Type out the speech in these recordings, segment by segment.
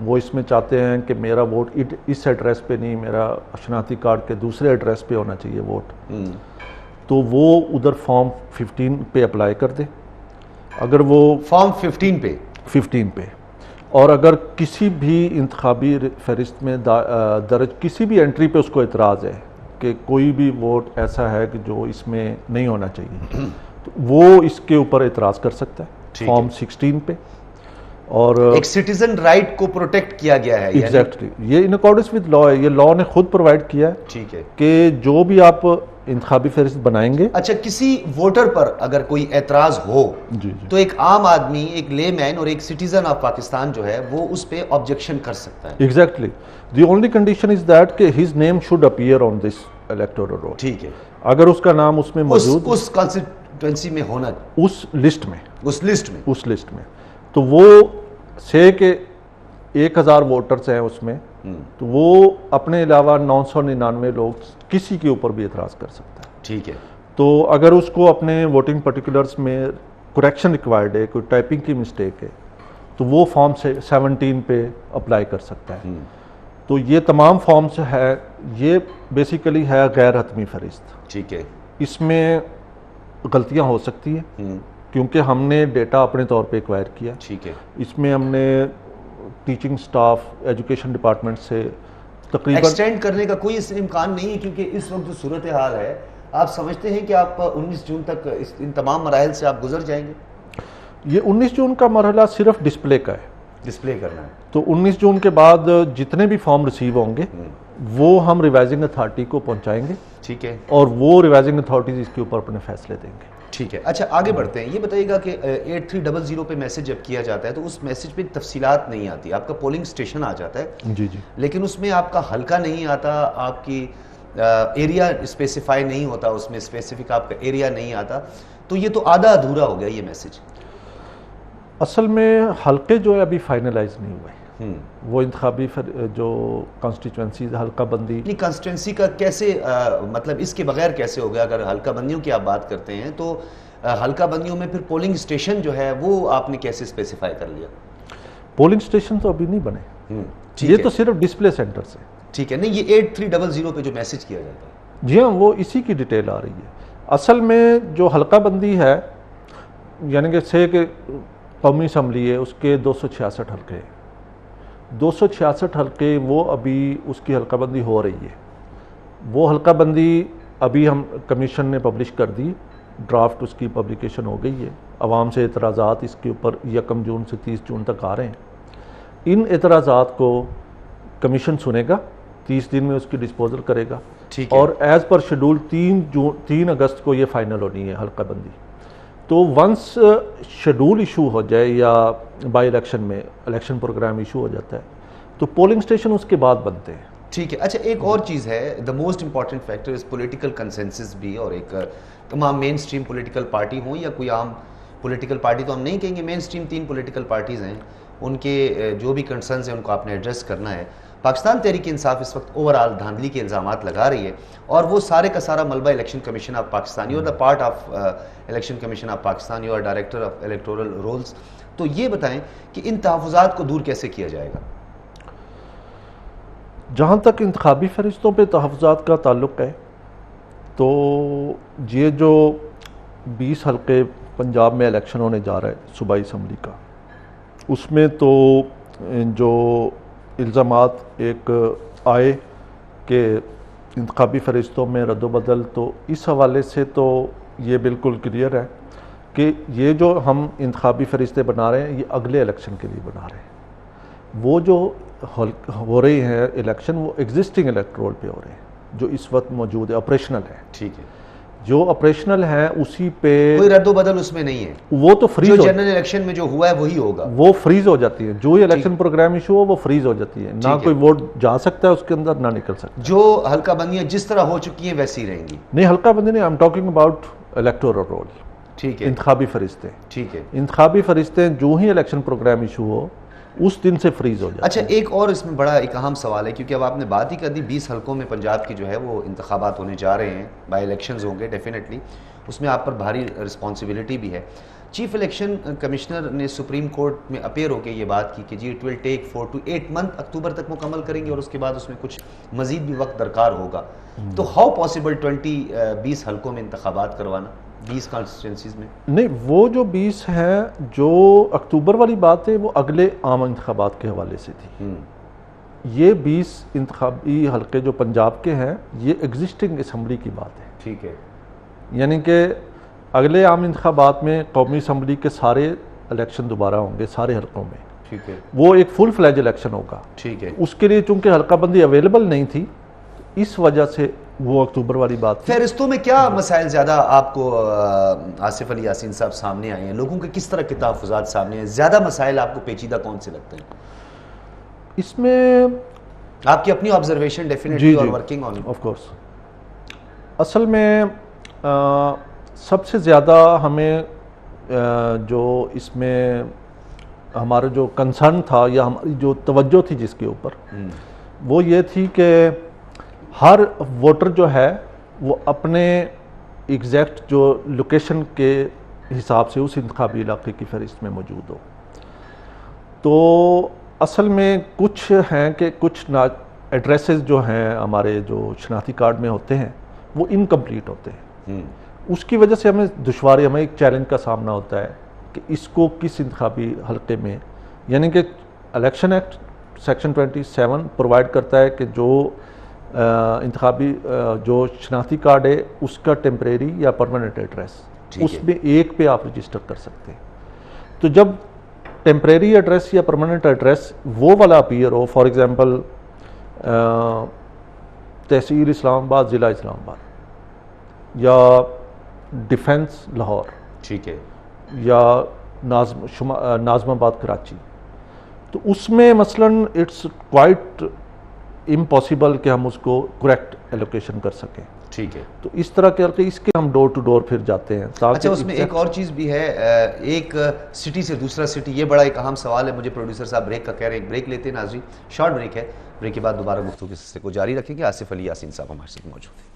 وہ اس میں چاہتے ہیں کہ میرا ووٹ اس ایڈریس پہ نہیں، میرا شناختی کارڈ کے دوسرے ایڈریس پہ ہونا چاہیے ووٹ، تو وہ ادھر فارم 15 پہ اپلائی کر دے. اگر وہ فارم 15 پہ اور اگر کسی بھی انتخابی فہرست میں درج کسی بھی انٹری پہ اس کو اعتراض ہے کہ کوئی بھی ووٹ ایسا ہے کہ جو اس میں نہیں ہونا چاہیے، تو وہ اس کے اوپر اعتراض کر سکتا ہے فارم 16 پہ. اور ایک سٹیزن رائٹ کو پروٹیکٹ کیا گیا ہے. ایگزیکٹلی یہ ان اکارڈنس ود لا ہے، یہ لا نے خود پرووائڈ کیا ہے. ٹھیک ہے کہ جو بھی آپ انتخابی فہرست بنائیں گے. اچھا، کسی ووٹر پر اگر کوئی اعتراض ہو تو ایک عام آدمی، ایک لے مین اور ایک سٹیزن آف پاکستان جو ہے وہ اس پہ آبجیکشن کر سکتا ہے. Exactly the only condition is that کہ his name should appear on this electoral roll. ٹھیک ہے، اگر اس کا نام اس میں موجود اس کانسٹیٹوئنسی میں ہونا، اس لسٹ میں تو وہ سے کہ 1000 ووٹرز ہیں اس میں، تو وہ اپنے علاوہ 999 لوگ کسی کے اوپر بھی اعتراض کر سکتا ہے. ٹھیک ہے، تو اگر اس کو اپنے ووٹنگ پرٹیکولرز میں کریکشن ریکوائرڈ ہے، کوئی ٹائپنگ کی مسٹیک ہے، تو وہ فارم 17 پہ اپلائی کر سکتا ہے. تو یہ تمام فارمز ہے، یہ بیسیکلی ہے غیر حتمی فہرست. ٹھیک ہے، اس میں غلطیاں ہو سکتی ہیں کیونکہ ہم نے ڈیٹا اپنے طور پہ ایکوائر کیا. ٹھیک ہے، اس میں ہم نے ٹیچنگ سٹاف، ایجوکیشن ڈپارٹمنٹ سے تقریباً ایکسٹینڈ کرنے کا کوئی امکان نہیں ہے، کیونکہ اس وقت جو صورتحال ہے، آپ سمجھتے ہیں کہ آپ 19 جون تک ان تمام مراحل سے آپ گزر جائیں گے؟ یہ 19 جون کا مرحلہ صرف ڈسپلے کا ہے، ڈسپلے کرنا ہے. تو 19 جون کے بعد جتنے بھی فارم ریسیو ہوں گے وہ ہم ریوائزنگ اتھارٹی کو پہنچائیں گے. ٹھیک ہے، اور وہ ریوائزنگ اتھارٹیز اس کے اوپر اپنے فیصلے دیں گے. ٹھیک ہے. اچھا، آگے بڑھتے ہیں. یہ بتائیے گا کہ 8300 پہ میسج جب کیا جاتا ہے تو اس میسج پہ تفصیلات نہیں آتی. آپ کا پولنگ اسٹیشن آ جاتا ہے، جی لیکن اس میں آپ کا حلقہ نہیں آتا، آپ کی ایریا اسپیسیفائی نہیں ہوتا، اس میں اسپیسیفک آپ کا ایریا نہیں آتا. تو یہ تو آدھا ادھورا ہو گیا یہ میسج. اصل میں حلقے جو ہے ابھی فائنلائز نہیں ہوئے. وہ انتخابی جو کانسٹیچوئنسی حلقہ بندی، کانسٹیٹوئنسی کا کیسے مطلب اس کے بغیر کیسے ہو گیا؟ اگر حلقہ بندیوں کی آپ بات کرتے ہیں تو حلقہ بندیوں میں پھر پولنگ اسٹیشن جو ہے وہ آپ نے کیسے اسپیسیفائی کر لیا؟ پولنگ اسٹیشن تو ابھی نہیں بنے، یہ تو صرف ڈسپلے سینٹر سے. ٹھیک ہے، نہیں یہ 8300 پہ جو میسج کیا جاتا ہے. جی ہاں، وہ اسی کی ڈیٹیل آ رہی ہے. اصل میں جو حلقہ بندی ہے، یعنی کہ سے کہ قومی اسمبلی ہے، اس کے 266 حلقے ہیں. 266 حلقے وہ ابھی اس کی حلقہ بندی ہو رہی ہے. وہ حلقہ بندی ابھی ہم کمیشن نے پبلش کر دی، ڈرافٹ اس کی پبلیکیشن ہو گئی ہے. عوام سے اعتراضات اس کے اوپر 1 جون سے 30 جون تک آ رہے ہیں. ان اعتراضات کو کمیشن سنے گا، 30 دن میں اس کی ڈسپوزل کرے گا. اور ایز پر شیڈول 3 اگست کو یہ فائنل ہونی ہے حلقہ بندی. تو ونس شیڈول ایشو ہو جائے یا بائی الیکشن میں الیکشن پروگرام ایشو ہو جاتا ہے تو پولنگ اسٹیشن اس کے بعد بنتے ہیں. ٹھیک ہے. اچھا، ایک اور چیز ہے، the most important factor is political consensus بھی. اور ایک تمام مین اسٹریم پولیٹیکل پارٹی ہوں یا کوئی عام پولیٹیکل پارٹی، تو ہم نہیں کہیں گے، مین اسٹریم 3 پولیٹیکل پارٹیز ہیں، ان کے جو بھی کنسرنز ہیں ان کو آپ نے ایڈریس کرنا ہے. پاکستان تحریک انصاف اس وقت اوور آل دھاندلی کے الزامات لگا رہی ہے، اور وہ سارے کا سارا ملبہ election commission of Pakistan. You are the part of election commission of Pakistan, you are director of electoral rolls. تو یہ بتائیں کہ ان تحفظات کو دور کیسے کیا جائے گا؟ جہاں تک انتخابی فہرستوں پہ تحفظات کا تعلق ہے تو یہ جو 20 حلقے پنجاب میں الیکشن ہونے جا رہا ہے صوبائی اسمبلی کا، اس میں تو جو الزامات ایک آئے کہ انتخابی فہرستوں میں رد و بدل، تو اس حوالے سے تو یہ بالکل کلیئر ہے کہ یہ جو ہم انتخابی فہرستیں بنا رہے ہیں یہ اگلے الیکشن کے لیے بنا رہے ہیں. وہ جو ہو رہی ہیں الیکشن وہ ایگزسٹنگ الیکٹرول پہ ہو رہے ہیں جو اس وقت موجود ہے، آپریشنل ہے. ٹھیک ہے، جو آپریشنل ہے اسی پہ کوئی رد و بدل اس میں نہیں ہے. وہ تو فریز جو جنرل الیکشن میں جو ہوا ہے وہی ہوگا، وہ فریز ہو جاتی ہے. جو الیکشن پروگرام ایشو ہو وہ فریز ہو جاتی ہے، نہ کوئی ووٹ جا سکتا ہے اس کے اندر، نہ نکل سکتا. جو حلقہ بندیاں جس طرح ہو چکی ہیں ویسی رہیں گی. نہیں، حلقہ بندی نہیں، I am talking about electoral roll. ٹھیک ہے، انتخابی فہرستیں. ٹھیک ہے، انتخابی فہرستیں جو ہی الیکشن پروگرام ایشو ہو اس دن سے فریز ہو جاتی. اچھا، ایک اور اس میں بڑا ایک اہم سوال ہے، کیونکہ اب آپ نے بات ہی کر دی 20 حلقوں میں پنجاب کی جو ہے وہ انتخابات ہونے جا رہے ہیں، بائی الیکشنز ہوں گے ڈیفینیٹلی، اس میں آپ پر بھاری رسپانسبلٹی بھی ہے. چیف الیکشن کمشنر نے سپریم کورٹ میں اپیئر ہو کے یہ بات کی کہ جی it will take 4 to 8 months، اکتوبر تک مکمل کریں گے اور اس کے بعد اس میں کچھ مزید بھی وقت درکار ہوگا. تو ہاؤ پاسبل 20 حلقوں میں انتخابات کروانا 20 کانسٹیٹوئنسیز میں؟ نہیں، وہ جو 20 ہیں، جو اکتوبر والی بات ہے وہ اگلے عام انتخابات کے حوالے سے تھی. یہ 20 انتخابی حلقے جو پنجاب کے ہیں یہ ایگزسٹنگ اسمبلی کی بات ہے. ٹھیک ہے. یعنی کہ اگلے عام انتخابات میں قومی اسمبلی کے سارے الیکشن دوبارہ ہوں گے سارے حلقوں میں. ٹھیک ہے. وہ ایک فل فلیج الیکشن ہوگا. ٹھیک ہے. اس کے لیے چونکہ حلقہ بندی اویلیبل نہیں تھی، اس وجہ سے وہ اکتوبر والی بات تھی. فہرستوں میں کیا مسائل زیادہ آپ کو آصف علی یاسین صاحب سامنے آئے ہیں؟ لوگوں کے کس طرح کے تحفظات سامنے ہیں؟ زیادہ مسائل آپ کو پیچیدہ کون سے لگتے ہیں؟ اس میں آپ کی اپنی آبزرویشن ڈیفینیٹلی اور ورکنگ آن آف کورس. اصل میں سب سے زیادہ ہمیں جو اس میں ہمارا جو کنسرن تھا یا ہماری جو توجہ تھی جس کے اوپر، وہ یہ تھی کہ ہر ووٹر جو ہے وہ اپنے ایگزیکٹ جو لوکیشن کے حساب سے اس انتخابی علاقے کی فہرست میں موجود ہو. تو اصل میں کچھ ہیں کہ کچھ ایڈریسز جو ہیں ہمارے جو شناختی کارڈ میں ہوتے ہیں وہ انکمپلیٹ ہوتے ہیں. اس کی وجہ سے ہمیں ایک چیلنج کا سامنا ہوتا ہے کہ اس کو کس انتخابی حلقے میں، یعنی کہ الیکشن ایکٹ سیکشن 27 پرووائڈ کرتا ہے کہ جو انتخابی جو شناختی کارڈ ہے اس کا ٹیمپریری یا پرماننٹ ایڈریس، اس میں ایک پہ آپ رجسٹر کر سکتے ہیں. تو جب ٹیمپریری ایڈریس یا پرماننٹ ایڈریس وہ والا اپیئر ہو، فار ایگزامپل تحصیل اسلام آباد ضلع اسلام آباد یا ڈیفنس لاہور، ٹھیک ہے، یا ناظم آباد کراچی، تو اس میں مثلاً اٹس کوائٹ امپاسبل کہ ہم اس کو کریکٹ ایلوکیشن کر سکیں. ٹھیک ہے. تو اس طرح کے اس کے ہم ڈور ٹو ڈور پھر جاتے ہیں. اچھا، اس میں ایک اور چیز بھی ہے، ایک سٹی سے دوسرا سٹی، یہ بڑا ایک اہم سوال ہے. مجھے پروڈیوسر صاحب بریک کا کہہ رہے ہیں، ایک بریک لیتے ہیں ناظرین، شارٹ بریک ہے. بریک کے بعد دوبارہ گفتگو کے سلسلے کو جاری رکھیں گے. آصف علی یاسین صاحب ہمارے ساتھ موجود ہیں.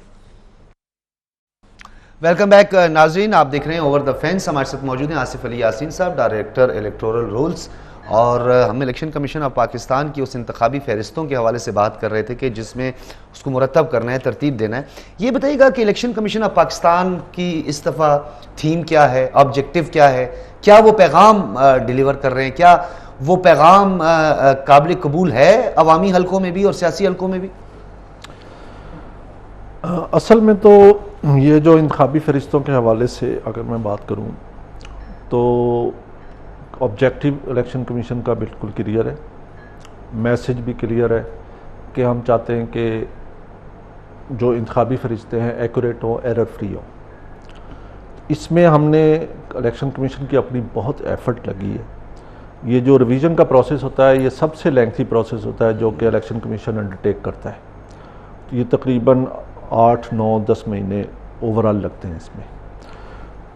ویلکم بیک ناظرین، آپ دیکھ رہے ہیں اوور دا فینس. ہمارے ساتھ موجود ہیں آصف علی یاسین صاحب، ڈائریکٹر الیکٹورل رولز، اور ہم الیکشن کمیشن آف پاکستان کی اس انتخابی فہرستوں کے حوالے سے بات کر رہے تھے کہ جس میں اس کو مرتب کرنا ہے، ترتیب دینا ہے. یہ بتائیے گا کہ الیکشن کمیشن آف پاکستان کی اس دفعہ تھیم کیا ہے، آبجیکٹو کیا ہے، کیا وہ پیغام ڈیلیور کر رہے ہیں، کیا وہ پیغام قابل قبول ہے عوامی حلقوں میں بھی اور سیاسی حلقوں میں بھی؟ اصل میں تو یہ جو انتخابی فہرستوں کے حوالے سے اگر میں بات کروں تو آبجیکٹو الیکشن کمیشن کا بالکل کلیئر ہے، میسج بھی کلیئر ہے کہ ہم چاہتے ہیں کہ جو انتخابی فہرستیں ہیں ایکوریٹ ہوں، ایرر فری ہوں. اس میں ہم نے الیکشن کمیشن کی اپنی بہت ایفرٹ لگی ہے. یہ جو ریویژن کا پروسیس ہوتا ہے یہ سب سے لینتھی پروسیس ہوتا ہے جو کہ الیکشن کمیشن انڈرٹیک کرتا ہے. یہ تقریباً 8, 9, 10 مہینے اوورال لگتے ہیں اس میں.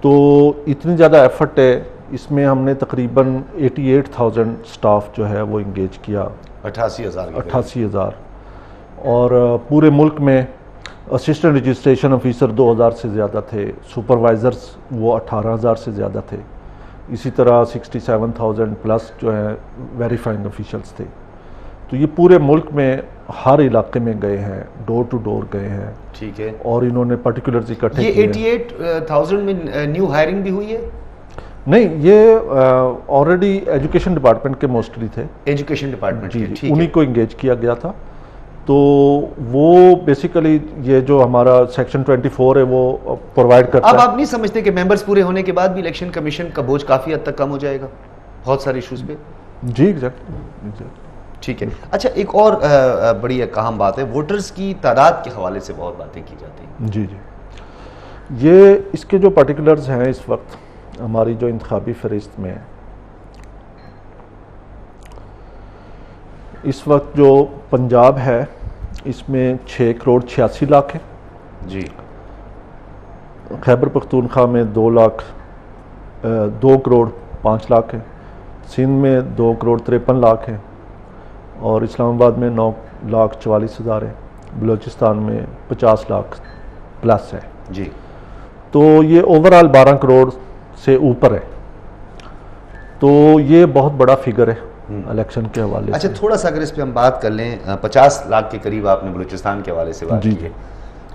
تو اتنی زیادہ ایفرٹ ہے اس میں. ہم نے تقریباً 88,000 سٹاف جو ہے وہ انگیج کیا، 88,000، اور پورے ملک میں اسسٹنٹ رجسٹریشن آفیسر 2,000 سے زیادہ تھے، سپروائزرز وہ 18,000 سے زیادہ تھے، اسی طرح 67,000 پلس جو ہیں ویریفائنگ آفیشلز تھے. تو یہ پورے ملک میں ہر علاقے میں گئے ہیں، ڈور ٹو ڈور گئے ہیں. ٹھیک ہے. اور انہوں نے پرٹیکولرز اکٹھے یہ 88,000 میں نیو ہائرنگ بھی ہوئی ہے؟ نہیں، یہ آلریڈی ایجوکیشن ڈپارٹمنٹ کے موسٹلی تھے. ایجوکیشن ڈپارٹمنٹ جی، انہی کو انگیج کیا گیا تھا. تو وہ بیسیکلی یہ جو ہمارا سیکشن 24 ہے وہ پرووائڈ کرتا ہے. اب آپ نہیں سمجھتے کہ ممبرز پورے ہونے کے بعد بھی الیکشن کمیشن کا بوجھ کافی حد تک کم ہو جائے گا بہت سارے ایشوز پہ؟ جی ایگزیکٹلی. ٹھیک ہے. اچھا، ایک اور بڑی ایک اہم بات ہے، ووٹرز کی تعداد کے حوالے سے بہت باتیں کی جاتی ہیں. جی، یہ اس کے جو پرٹیکولرز ہیں اس وقت ہماری جو انتخابی فہرست میں اس وقت جو پنجاب ہے اس میں 6 کروڑ 86 لاکھ ہے. جی. خیبر پختونخوا میں 2 کروڑ 5 لاکھ ہے. سندھ میں 2 کروڑ 53 لاکھ ہے. اور اسلام آباد میں 9,44,000 ہے. بلوچستان میں 50 لاکھ پلس ہے. جی. تو یہ اوورال 12 کروڑ سے اوپر ہے. تو یہ بہت بڑا فگر ہے الیکشن کے حوالے سے. اچھا تھوڑا سا اگر اس پہ ہم بات کر لیں, 50 لاکھ کے قریب آپ نے بلوچستان کے حوالے سے بات کی ہے.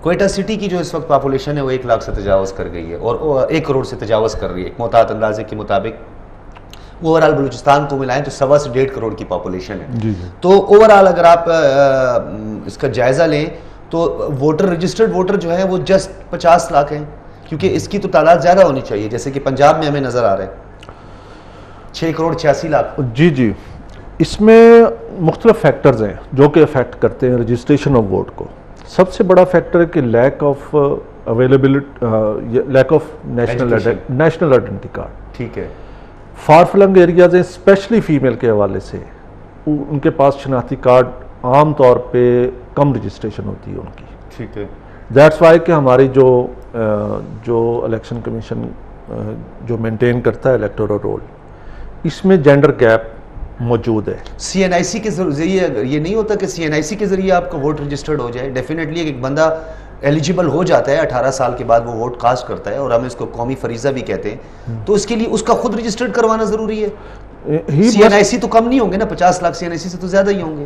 کوئٹہ سٹی کی جو اس وقت پاپولیشن ہے وہ 1 لاکھ سے تجاوز کر گئی ہے اور 1 کروڑ سے تجاوز کر رہی ہے. ایک محتاط اندازے کے مطابق اوورال بلوچستان کو ملائیں تو 1.25 سے 1.5 کروڑ کی پاپولیشن ہے. تو اوورال اگر آپ اس کا جائزہ لیں تو ووٹر رجسٹرڈ ووٹر جو ہے وہ جسٹ 50 لاکھ ہیں, کیونکہ اس کی تو تعداد زیادہ ہونی چاہیے, جیسے کہ پنجاب میں ہمیں نظر آ رہا ہے 6 کروڑ 86 لاکھ. جی اس میں مختلف فیکٹرز ہیں جو کہ افیکٹ کرتے ہیں رجسٹریشن آف ووٹ کو. سب سے بڑا فیکٹر ہے کہ lack of availability, lack of national identity card. ٹھیک ہے. فار فلنگ ایریاز ہیں اسپیشلی فیمیل کے حوالے سے, ان کے پاس شناختی کارڈ عام طور پہ کم رجسٹریشن ہوتی ہے ان کی. ٹھیک ہے. دیٹس وائی کہ ہماری جو الیکشن کمیشن جو مینٹین کرتا ہے الیکٹورل رول, اس میں جینڈر گیپ موجود ہے. سی این آئی سی کے ذریعے یہ نہیں ہوتا کہ سی این آئی سی کے ذریعے آپ کا ووٹ رجسٹرڈ ہو جائے؟ ڈیفینیٹلی ایک بندہ ایلیجیبل ہو جاتا ہے 18 سال کے بعد, وہ ووٹ کاسٹ کرتا ہے اور ہم اس کو قومی فریضہ بھی کہتے ہیں, تو اس کے لیے اس کا خود رجسٹرڈ کروانا ضروری ہے. سی این آئی سی تو کم نہیں ہوں گے نا, 50 لاکھ سی این آئی سی سے تو زیادہ ہی ہوں گے.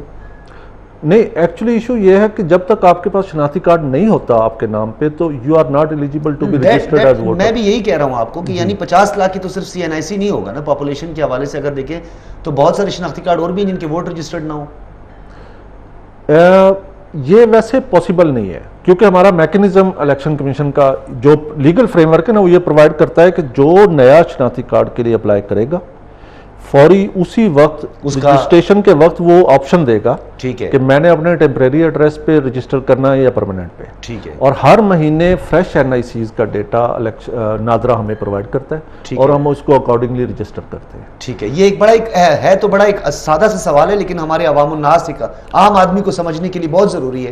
نہیں, ایکچولی ایشو یہ ہے کہ جب تک آپ کے پاس شناختی کارڈ نہیں ہوتا آپ کے نام پہ تو you are not eligible to be registered as voter. میں بھی یہی کہہ رہا ہوں آپ کو کہ یعنی 50 لاکھ کی تو صرف سی این آئی سی نہیں ہوگا نا, پاپولیشن کے حوالے سے اگر دیکھیں تو بہت سارے شناختی کارڈ اور بھی ہیں جن کے ووٹ رجسٹرڈ نہ ہو. یہ ویسے پاسبل نہیں ہے, کیونکہ ہمارا میکنزم الیکشن کمیشن کا جو لیگل فریم ورک ہے نا, وہ یہ پرووائڈ کرتا ہے کہ جو نیا شناختی کارڈ کے لیے اپلائی کرے گا فوری اسی وقت رجسٹریشن کے وقت وہ آپشن دے گا کہ میں نے اپنے ٹیمپریری ایڈریس پہ رجسٹر کرنا ہے یا پرماننٹ پہ. ٹھیک ہے. اور ہر مہینے فریش این آئی سیز کا ڈیٹا نادرا ہمیں پرووائڈ کرتا ہے اور ہم اس کو اکارڈنگلی رجسٹر کرتے ہیں. ٹھیک ہے. یہ ایک بڑا ہے تو بڑا ایک سادہ سا سوال ہے, لیکن ہمارے عوام الناس کا عام آدمی کو سمجھنے کے لیے بہت ضروری ہے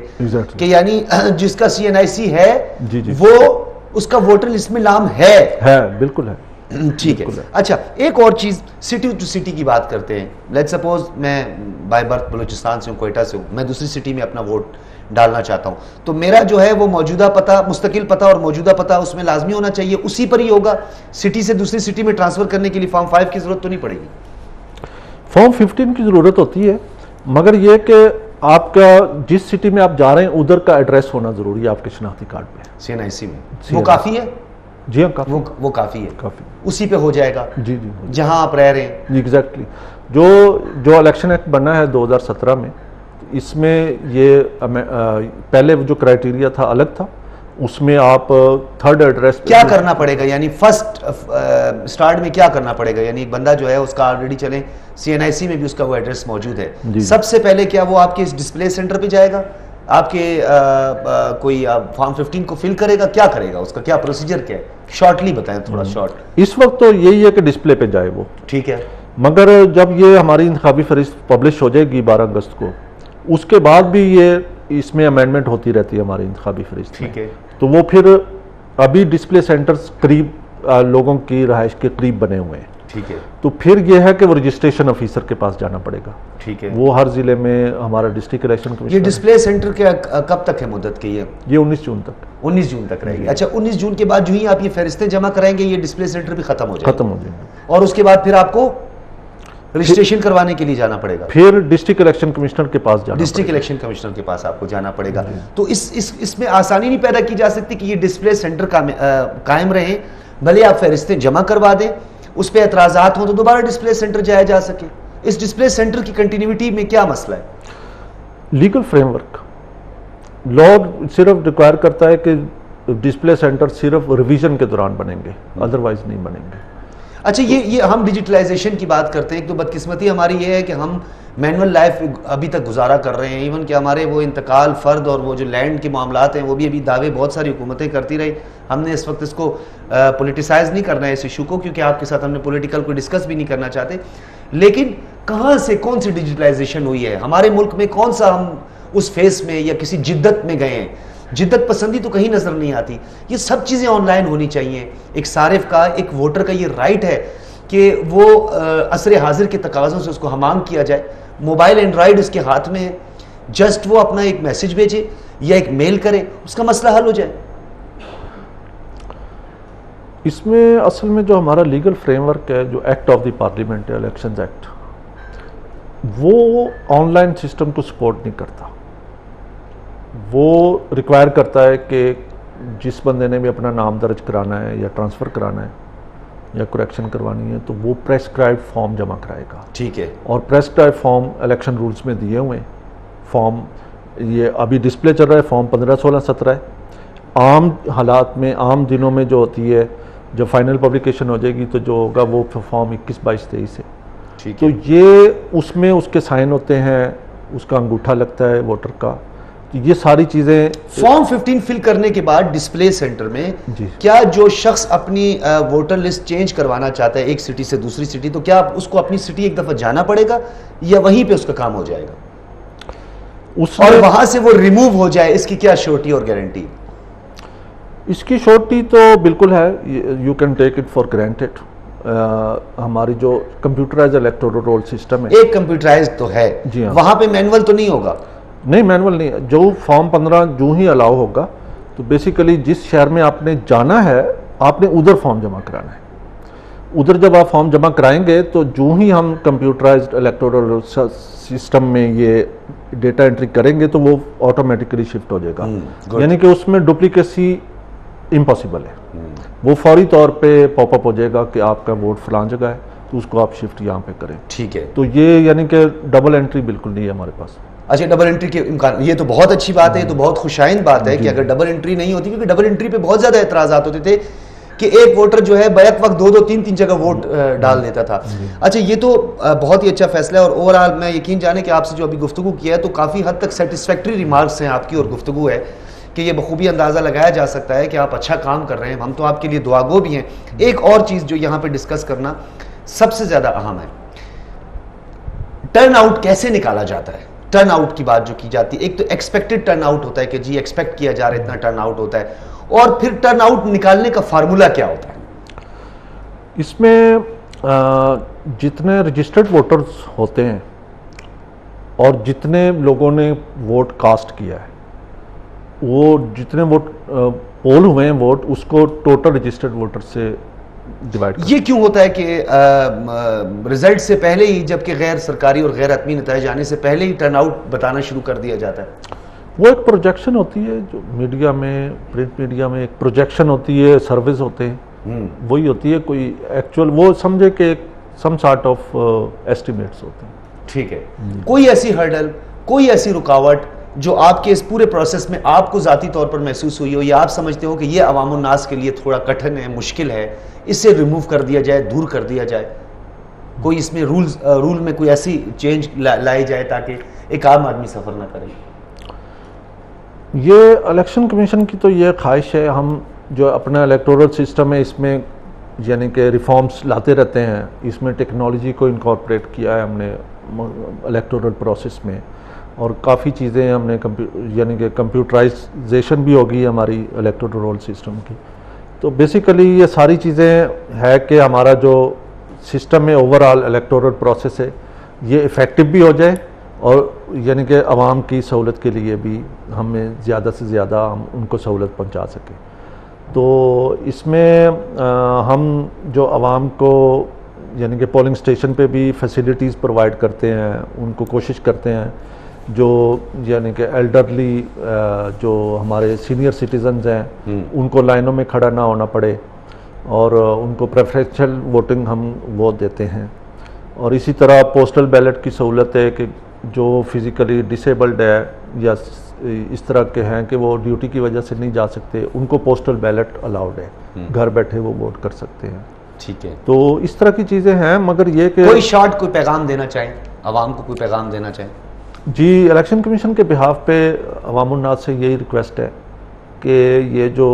کہ یعنی جس کا سی این آئی سی ہے وہ اس کا ووٹر لسٹ میں نام ہے. بالکل ہے. ٹھیک ہے. اچھا ایک اور چیز, سٹی ٹو سٹی کی بات کرتے ہیں. لیٹ سپوز میں بائی برتھ بلوچستان سے ہوں, کوئٹہ سے ہوں, میں دوسری سٹی میں اپنا ووٹ ڈالنا چاہتا ہوں, تو میرا جو ہے وہ موجودہ پتہ, مستقل پتہ اور موجودہ پتہ اس میں لازمی ہونا چاہیے, اسی پر ہی ہوگا. سٹی سے دوسری سٹی میں ٹرانسفر کرنے کے لیے فارم 5 کی ضرورت تو نہیں پڑے گی؟ فارم 15 کی ضرورت ہوتی ہے, مگر یہ کہ آپ کا جس سٹی میں آپ جا رہے ہیں ادھر کا ایڈریس ہونا ضروری ہے آپ کے شناختی کارڈ پہ. سی این آئی سی میں وہ کافی ہے؟ جی ہاں, وہ کافی ہے, اسی پہ ہو جائے گا جی جہاں آپ رہ رہے ہیں. جی ایگزیکٹلی. جو الیکشن ایکٹ بنا ہے 2017 میں, اس میں یہ پہلے جو کرائیٹیریا تھا الگ تھا, اس میں آپ تھرڈ ایڈریس کیا کرنا پڑے گا, یعنی فرسٹ سٹارٹ میں کیا کرنا پڑے گا؟ یعنی ایک بندہ جو ہے اس کا آلریڈی چلیں سی این آئی سی میں بھی اس کا وہ ایڈریس موجود ہے, سب سے پہلے کیا وہ آپ کے اس ڈسپلے سینٹر پہ جائے گا, آپ کے کوئی فارم 15 کو فل کرے گا, کیا کرے گا, اس کا کیا پروسیجر کیا ہے؟ شارٹلی بتائیں تھوڑا شارٹ. اس وقت تو یہی ہے کہ ڈسپلے پہ جائے وہ. ٹھیک ہے. مگر جب یہ ہماری انتخابی فہرست پبلش ہو جائے گی 12 اگست کو, اس کے بعد بھی یہ اس میں امینڈمنٹ ہوتی رہتی ہے ہماری انتخابی فہرست. ٹھیک ہے. تو وہ پھر ابھی ڈسپلے سینٹرز قریب لوگوں کی رہائش کے قریب بنے ہوئے ہیں. ٹھیک ہے. تو پھر یہ ہے کہ وہ رجسٹریشن آفیسر کے پاس جانا پڑے گا. ٹھیک ہے. وہ ہر ضلع میں ہمارا ڈسٹرکٹ الیکشن کمیشن. یہ ڈسپلے سینٹر کے کب تک ہے مدت کی؟ یہ 19 جون تک. 19 جون تک رہے گی. اچھا 19 جون کے بعد جو ہی آپ یہ فہرستیں جمع کرائیں گے یہ ڈسپلے سینٹر بھی ختم ہو جائے گا, اور اس کے بعد پھر آپ کو رجسٹریشن کروانے کے لیے جانا پڑے گا. پھر ڈسٹرکٹ الیکشن کمشنر کے پاس جانا, ڈسٹرکٹ الیکشن کمشنر کے پاس آپ کو جانا پڑے گا. تو اس میں آسانی نہیں پیدا کی جا سکتی کہ یہ ڈسپلے سینٹر قائم رہیں, بھلے آپ فہرستیں جمع کروا دیں, اس پہ اعتراضات ہوں تو دوبارہ ڈسپلے سینٹر جایا جا سکے. اس ڈسپلے سینٹر کی کنٹینیوٹی میں کیا مسئلہ ہے؟ لیگل فریم ورک لا صرف ریکوائر کرتا ہے کہ ڈسپلے سینٹر صرف ریویژن کے دوران بنیں گے, ادروائز نہیں بنیں گے. اچھا یہ ہم ڈیجیٹلائزیشن کی بات کرتے ہیں, ایک تو بدقسمتی ہماری یہ ہے کہ ہم مینول لائف ابھی تک گزارا کر رہے ہیں. ایون کہ ہمارے وہ انتقال فرد اور وہ جو لینڈ کے معاملات ہیں وہ بھی ابھی دعوے بہت ساری حکومتیں کرتی رہی. ہم نے اس وقت اس کو پولیٹیسائز نہیں کرنا ہے اس ایشو کو, کیونکہ آپ کے ساتھ ہم نے پولیٹیکل کوئی ڈسکس بھی نہیں کرنا چاہتے. لیکن کہاں سے کون سی ڈیجیٹلائزیشن ہوئی ہے ہمارے ملک میں, کون سا ہم اس فیس میں یا کسی جدت میں گئے ہیں؟ جدت پسندی تو کہیں نظر نہیں آتی. یہ سب چیزیں آن لائن ہونی چاہیے. ایک صارف کا, ایک ووٹر کا یہ رائٹ ہے کہ وہ عصر حاضر کے تقاضوں سے اس کو ہمانگ کیا جائے. موبائل اینڈرائڈ اس کے ہاتھ میں ہے, جسٹ وہ اپنا ایک میسج بھیجے یا ایک میل کرے, اس کا مسئلہ حل ہو جائے. اس میں اصل میں جو ہمارا لیگل فریم ورک ہے، جو ایکٹ آف دی پارلیمنٹ ہے، الیکشنز ایکٹ، وہ آن لائن سسٹم کو سپورٹ نہیں کرتا. وہ ریکوائر کرتا ہے کہ جس بندے نے بھی اپنا نام درج کرانا ہے یا ٹرانسفر کرانا ہے یا کریکشن کروانی ہے تو وہ پریسکرائبڈ فارم جمع کرائے گا. ٹھیک ہے. اور پریسکرائبڈ فارم الیکشن رولز میں دیے ہوئے ہیں. فارم یہ ابھی ڈسپلے چل رہا ہے، فارم 15، 16، 17 ہے. عام حالات میں، عام دنوں میں جو ہوتی ہے، جب فائنل پبلیکیشن ہو جائے گی تو جو ہوگا وہ فارم 21، 22، 23 ہے. ٹھیک تو ہے. یہ اس میں اس کے سائن ہوتے ہیں، اس کا انگوٹھا لگتا ہے ووٹر کا. تو یہ ساری چیزیں فارم 15 فل کرنے کے بعد ڈسپلے سینٹر میں جی کیا جو شخص اپنی ووٹر لسٹ چینج کروانا چاہتا ہے ایک سٹی سے دوسری سٹی، تو کیا اس کو اپنی سٹی ایک دفعہ جانا پڑے گا یا وہیں پہ اس کا کام ہو جائے گا اس اور میں وہاں سے وہ ریموو ہو جائے؟ اس کی کیا شورٹی اور گارنٹی؟ اس کی شورٹی تو بالکل ہے، you can take it for granted. ہماری جو کمپیوٹرائز الیکٹورل رول سسٹم ہے، ایک کمپیوٹرائز تو ہے، جی ہاں. وہاں پہ مینول تو نہیں ہوگا؟ نہیں، مینول نہیں. جو فارم 15 جو ہی الاؤ ہوگا تو بیسیکلی جس شہر میں آپ نے جانا ہے آپ نے ادھر فارم جمع کرانا ہے. ادھر جب آپ فارم جمع کرائیں گے تو جو ہی ہم کمپیوٹرائزڈ الیکٹورل سسٹم میں یہ ڈیٹا انٹری کریں گے تو وہ آٹومیٹکلی شفٹ ہو جائے گا. یعنی کہ اس میں ڈپلیکیسی امپاسبل ہے. وہ فوری طور پہ پاپ اپ ہو جائے گا کہ آپ کا ووٹ فلان جگہ ہے تو اس کو آپ شفٹ یہاں پہ کریں. ٹھیک ہے. تو یہ یعنی کہ ڈبل انٹری بالکل نہیں ہے ہمارے پاس. اچھا، ڈبل انٹری کے امکان، یہ تو بہت اچھی بات ہے، یہ تو بہت خوشائند بات ہے کہ اگر ڈبل انٹری نہیں ہوتی، کیونکہ ڈبل انٹری پہ بہت زیادہ اعتراضات ہوتے تھے کہ ایک ووٹر جو ہے بیک وقت 2، 3 جگہ ووٹ ڈال دیتا تھا. اچھا، یہ تو بہت ہی اچھا فیصلہ ہے اور اوور آل میں یقین جانے کہ آپ سے جو ابھی گفتگو کیا ہے تو کافی حد تک سیٹسفیکٹری ریمارکس ہیں آپ کی اور گفتگو ہے کہ یہ بخوبی اندازہ لگایا جا سکتا ہے کہ آپ اچھا کام کر رہے ہیں. ہم تو آپ کے لیے دعا گو بھی ہیں. ایک اور چیز جو یہاں پہ ڈسکس کرنا سب سے زیادہ اہم ہے، ٹرن آؤٹ کیسے نکالا جاتا ہے؟ ٹرن آؤٹ کی بات جو کی جاتی ہے، ایک تو ایکسپیکٹڈ ٹرن آؤٹ ہوتا ہے کہ جی ایکسپیکٹ کیا جا رہا ہے اتنا ٹرن آؤٹ ہوتا ہے، اور پھر ٹرن آؤٹ نکالنے کا فارمولا کیا ہوتا ہے؟ اس میں جتنے رجسٹرڈ ووٹرز ہوتے ہیں اور جتنے لوگوں نے ووٹ کاسٹ کیا ہے، وہ جتنے ووٹ پول ہوئے ہیں ووٹ، اس کو ٹوٹل رجسٹرڈ ووٹر سے ڈیوائڈ کرتے ہیں. یہ کیوں ہوتا ہے کہ رزلٹ سے پہلے ہی، جبکہ غیر سرکاری اور غیر حتمی نتائج آنے سے پہلے ہی ٹرن آؤٹ بتانا شروع کر دیا جاتا ہے؟ وہ ایک پروجیکشن ہوتی ہے جو میڈیا میں، پرنٹ میڈیا میں ایک پروجیکشن ہوتی ہے، سروس ہوتے ہیں، وہی ہوتی ہے. کوئی ایکچوئل وہ سمجھے کہ سم سارٹ آف ایسٹیمیٹس ہوتے ہیں. ٹھیک ہے. کوئی ایسی ہرڈل، کوئی ایسی رکاوٹ جو آپ کے اس پورے پروسیس میں آپ کو ذاتی طور پر محسوس ہوئی ہو یا آپ سمجھتے ہو کہ یہ عوام الناس کے لیے تھوڑا کٹھن ہے، مشکل ہے، اس سے ریموو کر دیا جائے، دور کر دیا جائے؟ کوئی اس میں رول میں کوئی ایسی چینج لائی جائے تاکہ ایک عام آدمی سفر نہ کرے؟ یہ الیکشن کمیشن کی تو یہ خواہش ہے. ہم جو اپنا الیکٹورل سسٹم ہے اس میں یعنی کہ ریفارمز لاتے رہتے ہیں. اس میں ٹیکنالوجی کو انکارپوریٹ کیا ہے ہم نے الیکٹورل پروسیس میں، اور کافی چیزیں ہم نے یعنی کہ کمپیوٹرائزیشن بھی ہوگی ہماری الیکٹورل رول سسٹم کی. تو بیسیکلی یہ ساری چیزیں ہے کہ ہمارا جو سسٹم میں اوور آل الیکٹورل پروسیس ہے یہ افیکٹو بھی ہو جائے اور یعنی کہ عوام کی سہولت کے لیے بھی ہمیں زیادہ سے زیادہ ہم ان کو سہولت پہنچا سکیں. تو اس میں ہم جو عوام کو یعنی کہ پولنگ اسٹیشن پہ بھی فیسیلیٹیز پرووائڈ کرتے ہیں، ان کو کوشش کرتے ہیں جو یعنی کہ ایلڈرلی جو ہمارے سینئر سٹیزنز ہیں ان کو لائنوں میں کھڑا نہ ہونا پڑے، اور ان کو پریفرینشل ووٹنگ ہم وہ دیتے ہیں. اور اسی طرح پوسٹل بیلٹ کی سہولت ہے کہ جو فزیکلی ڈسیبلڈ ہے یا اس طرح کے ہیں کہ وہ ڈیوٹی کی وجہ سے نہیں جا سکتے، ان کو پوسٹل بیلٹ الاؤڈ ہے، گھر بیٹھے وہ ووٹ کر سکتے ہیں. ٹھیک ہے. تو اس طرح کی چیزیں ہیں. مگر یہ کہ کوئی شارٹ کوئی پیغام دینا چاہیں عوام کو، کوئی پیغام دینا چاہیں؟ جی، الیکشن کمیشن کے بہاف پہ عوام الناس سے یہی ریکویسٹ ہے کہ یہ جو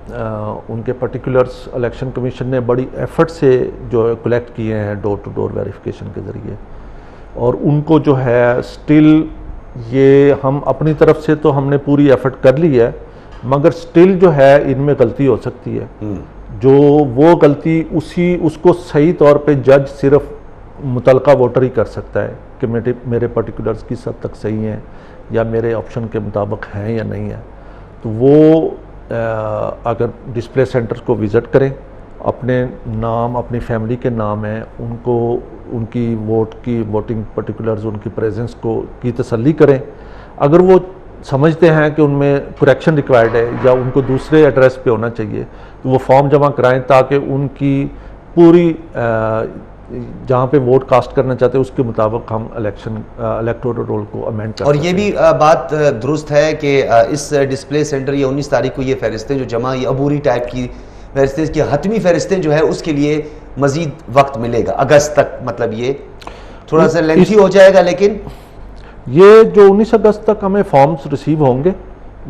ان کے پرٹیکولرز الیکشن کمیشن نے بڑی ایفرٹ سے جو کلیکٹ کیے ہیں ڈور ٹو ڈور ویریفیکیشن کے ذریعے، اور ان کو جو ہے سٹل یہ ہم اپنی طرف سے تو ہم نے پوری ایفرٹ کر لی ہے، مگر سٹل جو ہے ان میں غلطی ہو سکتی ہے. جو وہ غلطی اس کو صحیح طور پہ جج صرف متعلقہ ووٹر ہی کر سکتا ہے کہ میرے پرٹیکولرز کس حد تک صحیح ہیں یا میرے آپشن کے مطابق ہیں یا نہیں ہیں. تو وہ اگر ڈسپلے سینٹرز کو وزٹ کریں اپنے نام اپنی فیملی کے نام ہیں ان کو ان کی ووٹنگ پرٹیکولرز ان کی پریزنس کی تسلی کریں. اگر وہ سمجھتے ہیں کہ ان میں کریکشن ریکوائرڈ ہے یا ان کو دوسرے ایڈریس پہ ہونا چاہیے تو وہ فارم جمع کرائیں تاکہ ان کی پوری جہاں پہ ووٹ کاسٹ کرنا چاہتے ہیں اس کے مطابق ہم الیکٹورل رول کو امینڈ کر. اور یہ بھی بات درست ہے کہ اس ڈسپلے سینٹر یہ 19 تاریخ کو یہ فہرستیں جو جمع یہ عبوری ٹائپ کی فہرستیں کی حتمی فہرستیں جو ہے اس کے لیے مزید وقت ملے گا اگست تک. مطلب یہ تھوڑا سا لینتھی ہو جائے گا لیکن یہ جو 19 اگست تک ہمیں فارمز ریسیو ہوں گے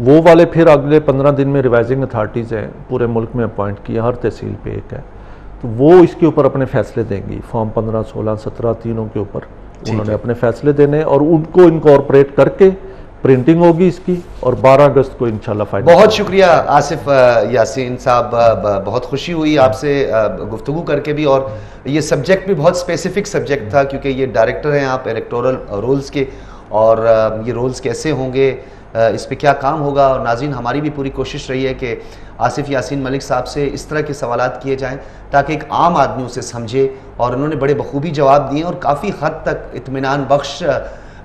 وہ والے پھر اگلے 15 دن میں ریوائزنگ اتھارٹیز ہیں پورے ملک میں اپوائنٹ کیا, ہر تحصیل پہ ایک ہے, تو وہ اس کے اوپر اپنے فیصلے دیں گی. فارم 15 16 17 تینوں کے اوپر انہوں نے اپنے فیصلے دینے اور ان کو انکارپوریٹ کر کے پرنٹنگ ہوگی اس کی اور 12 اگست کو انشاءاللہ فائنل. بہت شکریہ آصف یاسین صاحب, بہت خوشی ہوئی آپ سے گفتگو کر کے بھی, اور یہ سبجیکٹ بھی بہت اسپیسیفک سبجیکٹ تھا کیونکہ یہ ڈائریکٹر ہیں آپ الیکٹورل رولز کے, اور یہ رولز کیسے ہوں گے, اس پہ کیا کام ہوگا. اور ناظرین ہماری بھی پوری کوشش رہی ہے کہ آصف یاسین ملک صاحب سے اس طرح کے سوالات کیے جائیں تاکہ ایک عام آدمی اسے سمجھے, اور انہوں نے بڑے بخوبی جواب دیے اور کافی حد تک اطمینان بخش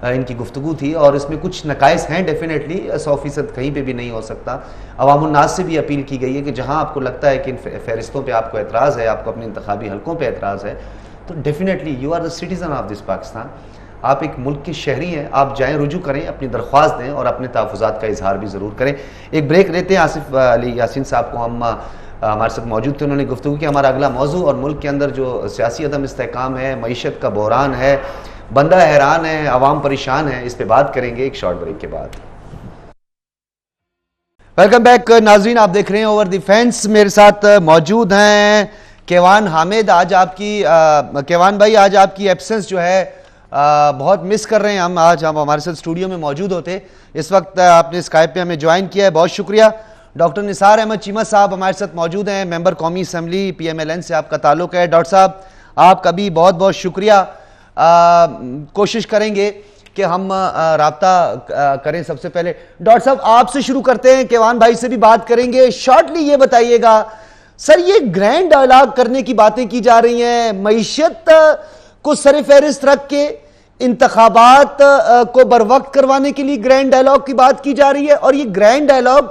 ان کی گفتگو تھی. اور اس میں کچھ نقائص ہیں ڈیفینیٹلی, 100% کہیں پہ بھی نہیں ہو سکتا. عوام الناس سے بھی اپیل کی گئی ہے کہ جہاں آپ کو لگتا ہے کہ ان فہرستوں پہ آپ کو اعتراض ہے, آپ کو اپنے انتخابی حلقوں پہ اعتراض ہے, تو definitely you are the citizen of this Pakistan, آپ ایک ملک کے شہری ہیں, آپ جائیں رجوع کریں, اپنی درخواست دیں اور اپنے تحفظات کا اظہار بھی ضرور کریں. ایک بریک لیتے ہیں. آصف علی یاسین صاحب کو ہم ہمارے ساتھ موجود تھے, انہوں نے گفتگو کی. ہمارا اگلا موضوع اور ملک کے اندر جو سیاسی عدم استحکام ہے, معیشت کا بحران ہے, بندہ حیران ہے, عوام پریشان ہے, اس پہ بات کریں گے ایک شارٹ بریک کے بعد. ویلکم بیک ناظرین, آپ دیکھ رہے ہیں اوور دی فینس. میرے ساتھ موجود ہیں کیوان حامد. آج آپ کی کیوان بھائی آج آپ کی ایبسنس جو ہے بہت مس کر رہے ہیں ہم. آج ہم ہمارے ساتھ اسٹوڈیو میں موجود ہوتے, اس وقت آپ نے اسکائپ پہ ہمیں جوائن کیا ہے, بہت شکریہ. ڈاکٹر نثار احمد چیمہ صاحب ہمارے ساتھ موجود ہیں, ممبر قومی اسمبلی PMLN سے آپ کا تعلق ہے. ڈاکٹر صاحب آپ کا بھی بہت بہت شکریہ. کوشش کریں گے کہ ہم رابطہ کریں. سب سے پہلے ڈاکٹر صاحب آپ سے شروع کرتے ہیں, کیوان بھائی سے بھی بات کریں گے. شارٹلی یہ بتائیے گا سر, یہ گرینڈ ڈائلاگ کرنے کی باتیں کی جا رہی ہیں, معیشت کو سر فہرست رکھ کے انتخابات کو بر وقت کروانے کے لیے گرینڈ ڈائلاگ کی بات کی جا رہی ہے, اور یہ گرینڈ ڈائلاگ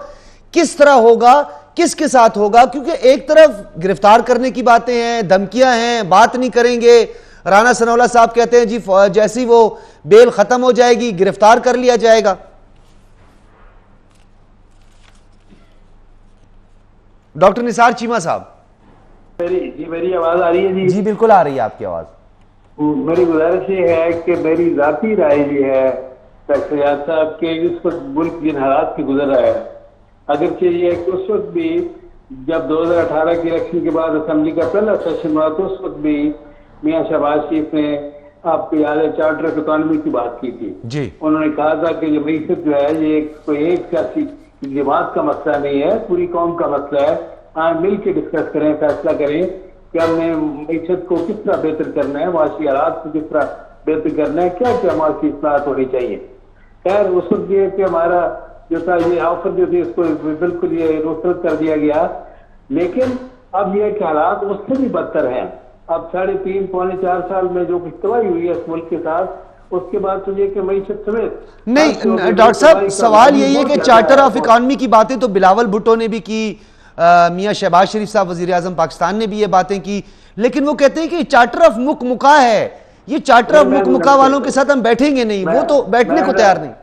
کس طرح ہوگا, کس کے ساتھ ہوگا؟ کیونکہ ایک طرف گرفتار کرنے کی باتیں ہیں, دھمکیاں ہیں, بات نہیں کریں گے. رانا ثناءاللہ صاحب کہتے ہیں جی جیسی وہ بیل ختم ہو جائے گی گرفتار کر لیا جائے گا. ڈاکٹر نثار چیمہ صاحب. جی میری آواز آ رہی ہے؟ جی بالکل آ رہی ہے آپ کی آواز. میری گزارش یہ ہے کہ میری ذاتی رائے یہ ہے ڈاکٹر ریاض صاحب کہ اس وقت ملک جن حالات کی گزر رہا ہے, اگرچہ یہ ہے کہ اس وقت بھی جب 2018 کی الیکشن کے بعد اسمبلی کا پہلا سیشن ہوا تو اس وقت بھی میاں شہباز شریف نے آپ کے یاد ہے چارٹر آف اکانومی کی بات کی تھی. جی انہوں نے کہا تھا کہ یہ معیشت جو ہے یہ کوئی ایک سیاسی جماعت کا مسئلہ نہیں ہے, پوری قوم کا مسئلہ ہے. آج مل کے ڈسکس کریں, فیصلہ کریں کہ ہم نے معیشت کو کس طرح بہتر کرنا ہے, معاشی حالات کو کس طرح بہتر کرنا ہے, کیا کیا معاشی اصلاحات ہونی چاہیے. خیر اس وقت یہ کہ ہمارا جو تھا یہ آفر جو تھی اس کو بالکل یہ روسرت کر دیا گیا, لیکن اب یہ کہ حالات اس سے بھی بدتر ہیں. اب 3.5 پونے 4 سال میں جو کچھ تباہی ہوئی ہے اس ملک کے ساتھ, اس کے بعد تو یہ کہ معیشت سمیت نہیں. ڈاکٹر صاحب سوال یہی ہے کہ چارٹر آف اکانومی کی باتیں تو بلاول بھٹو نے بھی کی, میاں شہباز شریف صاحب وزیر اعظم پاکستان نے بھی یہ باتیں کی, لیکن وہ کہتے ہیں کہ چارٹر آف مکہ ہے, یہ چارٹر آف مکہ والوں کے ساتھ ہم بیٹھیں گے نہیں, وہ تو بیٹھنے کو تیار نہیں.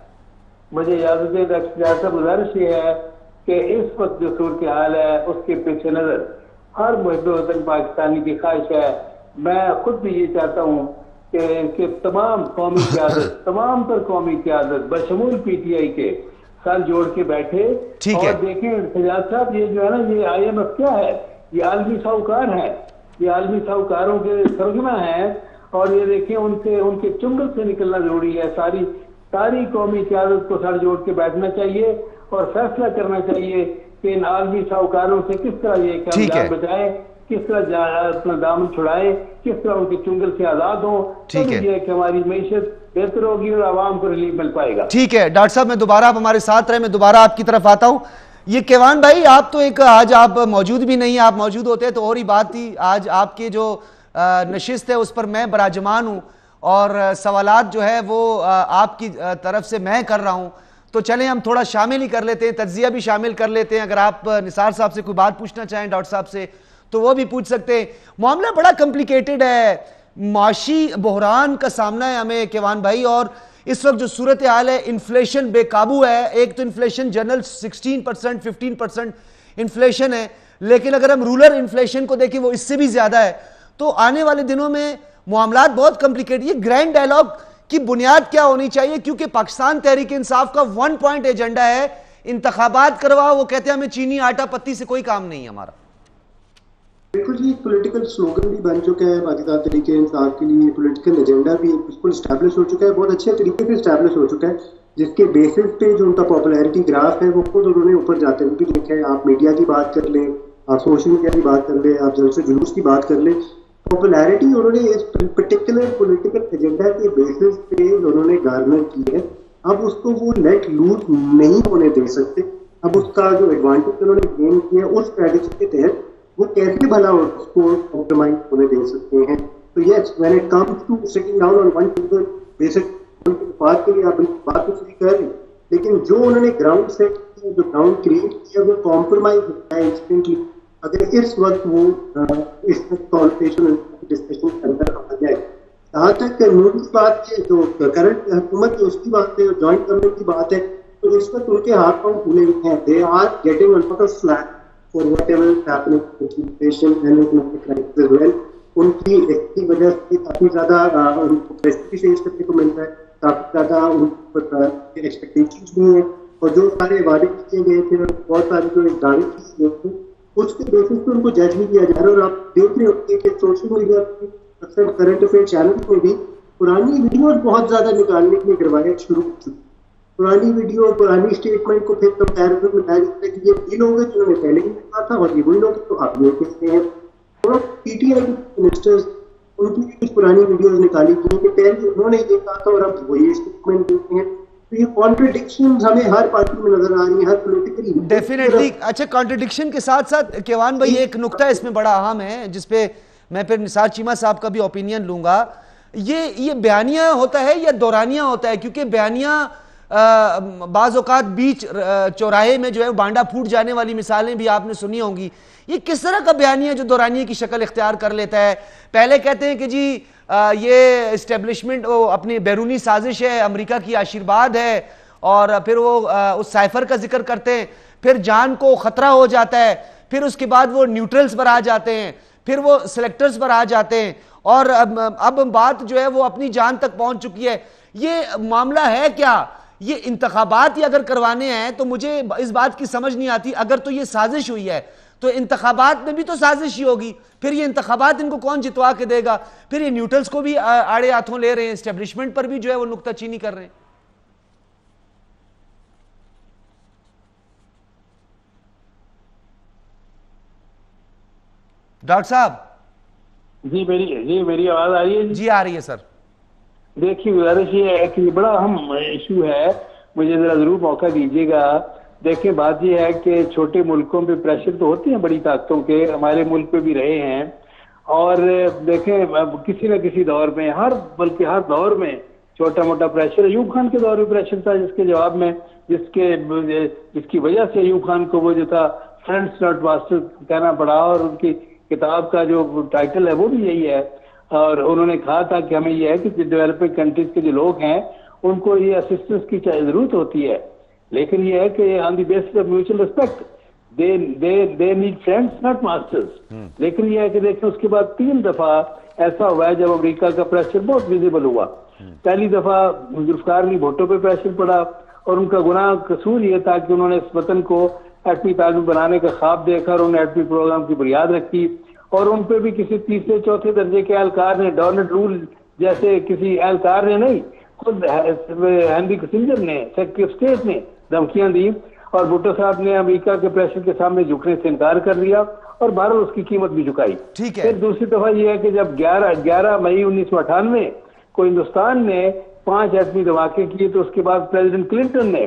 مجھے اجازت ہے ڈاکٹر ریاض صاحب, گزارش یہ ہے کہ اس وقت جو صورتحال ہے اس کے پیش نظر ہر محب وطن پاکستانی کی خواہش ہے, میں خود بھی یہ چاہتا ہوں کہ تمام قومی قیادت تمام تر قومی قیادت بشمول PTI کے سر جوڑ کے بیٹھے اور دیکھیں ریاض صاحب یہ جو ہے نا یہ IMF کیا ہے, یہ عالمی ساہوکار ہے, یہ عالمی ساہوکاروں کے سرگنا ہیں, اور یہ دیکھیں ان کے چنگل سے نکلنا ضروری ہے. ساری قومی قیادت کو سر جوڑ کے بیٹھنا چاہیے اور فیصلہ کرنا چاہیے کہ ان عالمی ساہوکاروں سے کس طرح یہ کام جان بچائے, کس طرح اپنا دامن چھڑائے, کس طرح ان کے چنگل سے آزاد ہوں. ٹھیک ہے کہ ہماری معیشت بہتر ہوگی اور عوام کو ریلیف مل پائے گا. ٹھیک ہے ڈاکٹر صاحب, میں دوبارہ آپ ہمارے ساتھ رہے, میں دوبارہ آپ کی طرف آتا ہوں. یہ کیوان بھائی آپ تو ایک آج آپ موجود بھی نہیں، آپ موجود ہوتے تو اور ہی بات تھی. آج آپ کی جو نشست ہے اس پر میں براجمان ہوں اور سوالات جو ہے وہ آپ کی طرف سے میں کر رہا ہوں. تو چلیں ہم تھوڑا شامل ہی کر لیتے ہیں، تجزیہ بھی شامل کر لیتے ہیں. اگر آپ نثار صاحب سے کوئی بات پوچھنا چاہیں ڈاکٹر صاحب سے تو وہ بھی پوچھ سکتے ہیں. معاملہ بڑا کمپلیکیٹڈ ہے، معاشی بحران کا سامنا ہے ہمیں کیوان بھائی، اور اس وقت جو صورتحال ہے انفلیشن بے قابو ہے. ایک تو انفلیشن جنرل 16% 15% انفلیشن ہے، لیکن اگر ہم رولر انفلیشن کو دیکھیں وہ اس سے بھی زیادہ ہے. تو آنے والے دنوں میں معاملات بہت کمپلیکیٹ. یہ گرینڈ ڈائلاگ کی بنیاد کیا ہونی چاہیے؟ کیونکہ پاکستان تحریک انصاف کا 1 پوائنٹ ایجنڈا ہے انتخابات کرواؤ. وہ کہتے ہیں ہمیں چینی آٹا پتی سے کوئی کام نہیں ہے ہمارا. بالکل جی، پولیٹیکل سلوگن بھی بن چکا ہے پاکستان تحریک انصاف کے لیے. پولیٹیکل ایجنڈا بھی بالکل اسٹیبلش ہو چکا ہے، بہت اچھے طریقے سے اسٹیبلش ہو چکا ہے، جس کے بیسس پہ جو ان کا پاپولیرٹی گراف ہے وہ خود انہوں نے اوپر جاتے ہوئے بھی دیکھا ہے. آپ میڈیا کی بات کر لیں، آپ سوشل میڈیا کی بات کر لیں، آپ جلسے جلوس کی بات کر لیں، پاپولیرٹی انہوں نے اس پرٹیکولر پولیٹیکل ایجنڈا کے بیسس پہ انہوں نے گارنر کی ہے. اب اس کو وہ لیٹ لوز نہیں ہونے دے سکتے. اب اس کا جو ایڈوانٹیج انہوں نے گین کیا ہے اس اسٹریٹجی کے تحت وہ کیسے بھلا اس کو کمپرومائز ہونے دے سکتے ہیں. تو yes, when it comes to sitting down on one table basic بات کے لیے آپ بات تو صحیح کر رہے ہیں، لیکن جو انہوں نے گراؤنڈ سیٹ کیا، جو گراؤنڈ کریٹ کیا، وہ کمپرومائز ہوتا ہے انسٹنٹلی. اگر اس وقت وہ اس کانورسیشن ڈسکشن کے اندر آ جائے. جہاں تک نون کی بات ہے، جو کرنٹ حکومت ہے اس کی بات ہے، جوائنٹ گورنمنٹ کی بات ہے، تو اس وقت ان کے ہاتھ پاؤں پھولے ہوئے ہیں. They are getting a lot of slack for whatever is happening with inflation and economic crisis as well. ان کی اس کی وجہ سے کافی زیادہ ان کو پریسٹی فیس کرنے کو مل رہا ہے، کافی زیادہ ان پر ایکسپیکٹیشنز بھی ہیں، اور جو سارے وعدے کیے گئے تھے اور بہت ساری جو اقدام کیے گئے تھے اس کے بیسس پہ ان کو جج بھی کیا جا رہا ہے. اور آپ دیکھ رہے ہوتے کہ سوشل میڈیا پہ اکثر کرنٹ افیئر چینل میں بھی پرانی ویڈیوز بہت زیادہ نکالنے کی روایت شروع ہو چکی. پرانی ویڈیو اور پرانی اسٹیٹمنٹ کو پھر کمپیریزن میں لایا جاتا ہے کہ یہ وہی لوگ ہیں جنہوں نے پہلے ہی کہا تھا اور یہ وہی لوگ تو آپ یہ کہتے ہیں. اور پی ٹی آئی کے منسٹرز ان کی بھی کچھ پرانی ویڈیوز نکالی گئی کہ پہلے انہوں نے یہ کہا تھا اور اب وہی اسٹیٹمنٹ دیتے ہیں. تو یہ کانٹرڈکشنز ہمیں ہر پارٹی میں نظر آ رہی ہیں، ہر پولیٹیکلی. ڈیفینیٹلی. اچھا، کانٹرڈکشن کے ساتھ ساتھ کیوان بھائی ایک نقطہ اس میں بڑا اہم ہے جس پہ میں پھر نثار چیمہ صاحب کا بھی اوپینین لوں گا. یہ بیانیہ ہوتا ہے یا دورانیہ ہوتا ہے؟ کیونکہ بیانیہ بعض اوقات بیچ چوراہے میں جو ہے بانڈا پھوٹ جانے والی مثالیں بھی آپ نے سنی ہوں گی. یہ کس طرح کا بیانیہ جو دورانیہ کی شکل اختیار کر لیتا ہے؟ پہلے کہتے ہیں کہ جی یہ اسٹیبلشمنٹ وہ اپنی بیرونی سازش ہے، امریکہ کی آشیرواد ہے، اور پھر وہ اس سائفر کا ذکر کرتے ہیں، پھر جان کو خطرہ ہو جاتا ہے، پھر اس کے بعد وہ نیوٹرلز پر آ جاتے ہیں، پھر وہ سلیکٹرز پر آ جاتے ہیں، اور اب بات جو ہے وہ اپنی جان تک پہنچ چکی ہے. یہ معاملہ ہے کیا؟ یہ انتخابات ہی اگر کروانے ہیں تو مجھے اس بات کی سمجھ نہیں آتی. اگر تو یہ سازش ہوئی ہے تو انتخابات میں بھی تو سازش ہی ہوگی. پھر یہ انتخابات ان کو کون جتوا کے دے گا؟ پھر یہ نیوٹرلز کو بھی آڑے ہاتھوں لے رہے ہیں، اسٹیبلشمنٹ پر بھی جو ہے وہ نکتہ چینی کر رہے ہیں. ڈاکٹر صاحب جی میری آواز آ رہی ہے؟ جی آ رہی ہے سر. دیکھیے گزارش یہ ہے کہ یہ بڑا اہم ایشو ہے، مجھے ذرا ضرور موقع دیجیے گا. دیکھیں بات یہ ہے کہ چھوٹے ملکوں پہ پریشر تو ہوتے ہیں بڑی طاقتوں کے، ہمارے ملک پہ بھی رہے ہیں. اور دیکھیں کسی نہ کسی دور میں بلکہ ہر دور میں چھوٹا موٹا پریشر، ایوب خان کے دور میں پریشر تھا، جس کے جواب میں جس کی وجہ سے ایوب خان کو وہ جو تھا فرینڈس ناٹ ماسٹر کہنا پڑا، اور ان کی کتاب کا جو ٹائٹل ہے وہ بھی یہی ہے. اور انہوں نے کہا تھا کہ ہمیں یہ ہے کہ ڈیولپنگ کنٹریز کے جو لوگ ہیں ان کو یہ اسسٹنس کی ضرورت ہوتی ہے، لیکن یہ ہے کہ on the basis of mutual respect they need friends not masters. لیکن یہ ہے کہ دیکھیں اس کے بعد 3 دفعہ ایسا ہوا ہے جب امریکہ کا پریشر بہت ویزیبل ہوا. پہلی دفعہ ذوالفقار علی بھٹو پہ پریشر پڑا، اور ان کا گناہ قصور یہ تھا کہ انہوں نے اس وطن کو ایٹمی تعلق بنانے کا خواب دیکھا اور انہوں نے ایٹمی پروگرام کی بنیاد رکھی. اور ان پہ بھی کسی 3 4 درجے کے اہلکار نے، ڈونلڈ رول جیسے کسی اہلکار نے نہیں، خود ہینری کسنجر نے، سیکرٹری آف اسٹیٹ نے دھمکیاں دی، اور بھٹو صاحب نے امریکہ کے پریشر کے سامنے جھکنے سے انکار کر لیا، اور بہرحال اس کی قیمت بھی چکائی. پھر دوسری دفعہ یہ ہے کہ جب 11 مئی 1998 کو ہندوستان نے 5 ایٹمی دھماکے کیے، تو اس کے بعد پریزیڈنٹ کلنٹن نے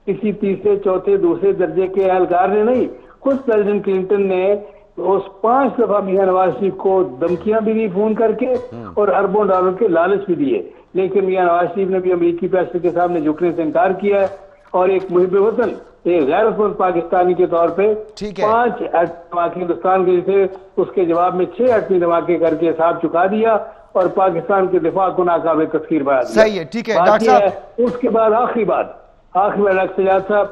کسی تیسرے چوتھے دوسرے درجے کے اہلکار نے نہیں، خود پریزیڈنٹ کلنٹن نے اس 5 دفعہ میاں نواز شریف کو دھمکیاں بھی دی فون کر کے اور اربوں ڈالر کے لالچ بھی دیے، لیکن میاں نواز شریف نے بھی امریکی فیصلے کے سامنے جھکنے سے انکار کیا ہے اور ایک محب وطن، ایک غیرت مند پاکستانی کے طور پہ 5 دھماکے ہندوستان کے تھے، اس کے جواب میں 6 ایٹمی دھماکے کر کے حساب چکا دیا اور پاکستان کے دفاع کو ناقابل تسخیر بنا دیا۔ صحیح ہے، ٹھیک ہے ڈاکٹر صاحب۔ اس کے بعد آخری بات ڈاکٹر سجاد صاحب،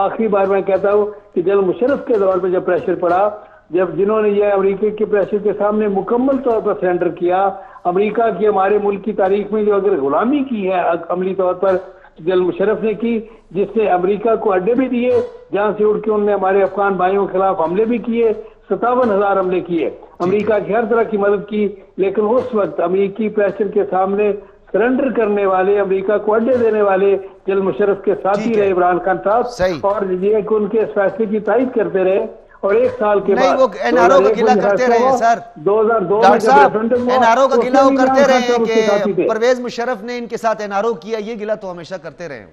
آخری بار میں کہتا ہوں کہ جنرل مشرف کے دور پہ جب پریشر پڑا، جب جنہوں نے یہ امریکہ کے پریشر کے سامنے مکمل طور پر سرنڈر کیا، امریکہ کی ہمارے ملک کی تاریخ میں جو اگر غلامی کی ہے عملی طور پر جنرل مشرف نے کی، جس نے امریکہ کو اڈے بھی دیے جہاں سے اڑ کے انہوں نے ہمارے افغان بھائیوں کے خلاف حملے بھی کیے، 57,000 حملے کیے، امریکہ کی ہر طرح کی مدد کی، لیکن اس وقت امریکی پریشر کے سامنے سرنڈر کرنے والے، امریکہ کو اڈے دینے والے جنرل مشرف کے ساتھی رہے عمران خان صاحب، اور یہ کہ ان کے اس فیصلے کی تائید کرتے رہے، اور 1 سال کے بعد نہیں وہ این آر او کا گلہ کرتے رہے ہیں سر، 2002 ڈاکٹر صاحب این آر او کا گلہ وہ کرتے رہے ہیں کہ کہ پرویز مشرف نے ان کے ساتھ این آر او کیا، یہ گلہ تو ہمیشہ کرتے رہے ہیں۔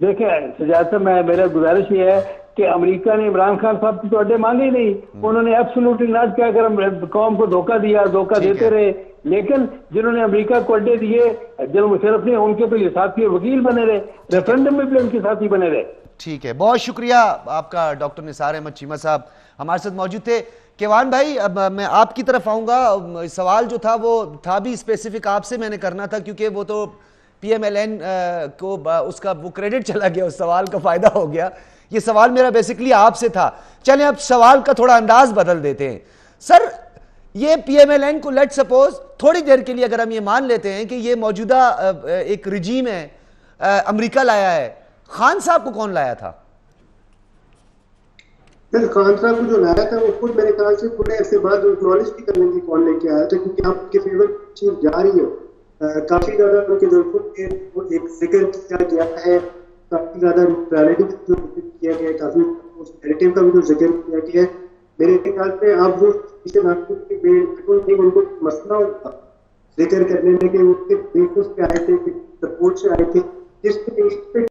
دیکھیں سجاد صاحب، میرا گزارش یہ ہے کہ امریکہ نے عمران خان صاحب کی تو اڈے مانگے ہی نہیں، انہوں نے ایبسولوٹلی ناٹ کیا کر قوم کو دھوکہ دیا، دھوکہ دیتے رہے، لیکن جنہوں نے امریکہ کو اڈے دیے جنرل مشرف نے، ان کے تو یہ ساتھی وکیل بنے رہے، ریفرنڈم میں بھی ان کے ساتھی بنے رہے۔ ٹھیک ہے، بہت شکریہ آپ کا ڈاکٹر نثار احمد چیمہ صاحب ہمارے ساتھ موجود تھے۔ کیوان بھائی، اب میں آپ کی طرف آؤں گا، سوال جو تھا وہ تھا بھی اسپیسیفک آپ سے میں نے کرنا تھا، کیونکہ وہ تو پی ایم ایل این کو اس کا وہ کریڈٹ چلا گیا، اس سوال کا فائدہ ہو گیا، یہ سوال میرا بیسیکلی آپ سے تھا۔ چلیں اب سوال کا تھوڑا انداز بدل دیتے ہیں سر، یہ پی ایم ایل این کو لیٹ سپوز تھوڑی دیر کے لیے اگر ہم یہ مان لیتے ہیں کہ یہ موجودہ ایک رجیم ہے، امریکہ لایا ہے، خان صاحب کو کون لایا تھا؟ خان صاحب کو جو لایا تھا وہ خود میرے خیال سے تھوڑے عرصے بعد اکنالج بھی کرنے کی کون لے کے آیا تھا، کیونکہ آپ کے فیور چیز جا رہی ہے، کافی زیادہ ان کے جو خود کے ایک ذکر کیا گیا ہے، کافی زیادہ نیوٹرلٹی کا جو ذکر کیا گیا ہے، کافی اس نیریٹو کا بھی جو ذکر کیا گیا ہے، میرے خیال سے آپ جو ان کو مسئلہ ہوتا ذکر کرنے میں کہ ان کے بیسس پہ آئے تھے، سپورٹ سے آئے تھے، جس پہ